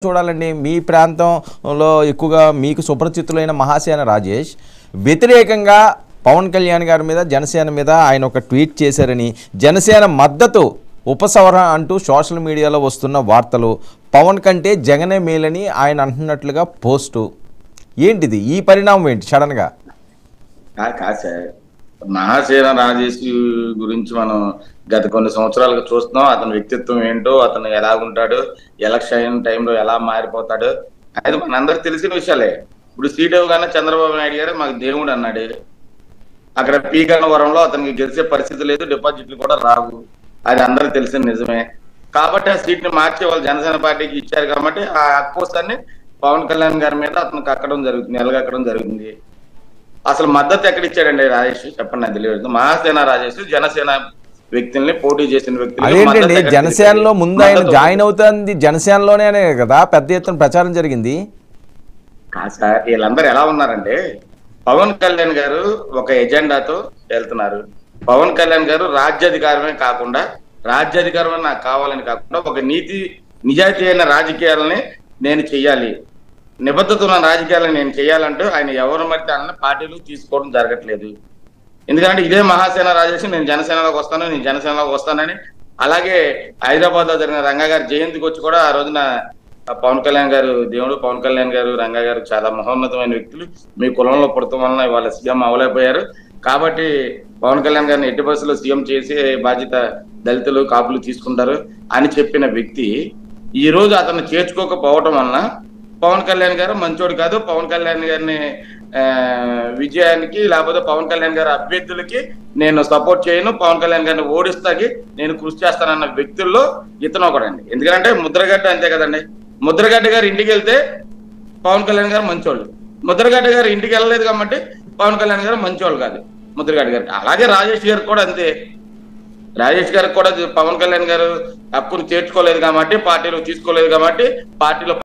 చూడాలండి మీ ప్రాంతంలో ఎక్కువగా మీకు సుపరిచితులైన మహాసేన రాజేష్ వ్యతిరేకంగా పవన్ కళ్యాణ్ గారి మీద జనసేన మీద ఆయన ఒక ట్వీట్ చేశారని జనసేన మద్దతు ఉపసంహరణ అంటూ సోషల్ మీడియాలో వస్తున్న వార్తలు పవన్ కంటే జగనే మేలని ఆయన అంటున్నట్లుగా పోస్టు ఏంటిది ఈ పరిణామం ఏంటి సడన్గా కాదు సార్ మహాసేన రాజేష్ గురించి మనం గత కొన్ని సంవత్సరాలుగా చూస్తున్నాం. అతని వ్యక్తిత్వం ఏంటో, అతను ఎలా ఉంటాడు, ఎలక్షన్ టైంలో ఎలా మారిపోతాడు అది మనందరికి తెలిసిన విషయాలే. ఇప్పుడు సీట్ ఇవ్వగానే చంద్రబాబు నాయుడు గారు మాకు దేవుడు అన్నాడు. అక్కడ పీకన్నవరంలో అతనికి గెలిచే పరిస్థితి లేదు, డిపాజిట్లు కూడా రావు, అది అందరికి తెలిసిన నిజమే. కాబట్టి ఆ సీట్ ని మార్చి వాళ్ళు జనసేన పార్టీకి ఇచ్చారు కాబట్టి ఆ అక్కోసాన్ని పవన్ కళ్యాణ్ గారి మీద అతను కక్కడం జరుగుతుంది, ఎలగక్కడం జరుగుతుంది. అసలు మద్దతు ఎక్కడ ఇచ్చాడండి రాజేష్ చెప్పండి, నాకు తెలియదు. మహాసేన రాజేష్ జనసేన వ్యక్తుల్ని పోటీ చేసిన వ్యక్తులు జనసేనలో ముందు ఆయన జాయిన్ అవుతుంది జనసేనలోనే కదా పెద్ద ఎత్తున ప్రచారం జరిగింది. కాదు సార్, వీళ్ళందరూ ఎలా ఉన్నారంటే పవన్ కళ్యాణ్ గారు ఒక ఎజెండాతో వెళ్తున్నారు. పవన్ కళ్యాణ్ గారు రాజ్యాధికారమే కాకుండా రాజ్యాధికారమే నాకు కావాలని కాకుండా ఒక నిజాయితీ అయిన రాజకీయాలని నేను చెయ్యాలి, నిబద్ధత ఉన్న రాజకీయాలను నేను చేయాలంటూ ఆయన ఎవరు మరితే అన్న పార్టీలు తీసుకోవడం జరగట్లేదు. ఎందుకంటే ఇదే మహాసేన రాజేష్ నేను జనసేనలోకి వస్తానని అలాగే హైదరాబాద్ లో జరిగిన రంగా గారి జయంతికి వచ్చి కూడా ఆ రోజున పవన్ కళ్యాణ్ గారు దేవుడు, పవన్ కళ్యాణ్ గారు రంగా గారు చాలా మహోన్నతమైన వ్యక్తులు, మీ కులంలో పుడతాం వలన వాళ్ళ సీఎం అవ్వలేకపోయారు కాబట్టి పవన్ కళ్యాణ్ గారిని ఎట్టి బస్సులో సీఎం చేసి బాధ్యత దళితులు కాపులు తీసుకుంటారు అని చెప్పిన వ్యక్తి ఈ రోజు అతన్ని చేర్చుకోకపోవటం వలన పవన్ కళ్యాణ్ గారు మంచోడు కాదు, పవన్ కళ్యాణ్ గారిని విజయానికి లేకపోతే పవన్ కళ్యాణ్ గారి అభ్యర్థులకి నేను సపోర్ట్ చేయను, పవన్ కళ్యాణ్ గారిని ఓడిస్తాకి నేను కృషి చేస్తానన్న వ్యక్తుల్లో ఇతను ఒకడండి. ఎందుకంటే ముద్రగడ్డ అంతే కదండి, ముద్రగడ్డ గారు ఇంటికి వెళ్తే పవన్ కళ్యాణ్ గారు మంచోళ్ళు, ముద్రగడ్డ గారు ఇంటికి వెళ్ళలేదు కాబట్టి పవన్ కళ్యాణ్ గారు మంచోళ్ళు కాదు ముద్రగడ్డ గారికి. అలాగే రాజేష్ గారికి కూడా అంతే, రాజేష్ గారికి కూడా పవన్ కళ్యాణ్ గారు హక్కును చేర్చుకోలేదు కాబట్టి పార్టీలో తీసుకోలేదు కాబట్టి పార్టీలో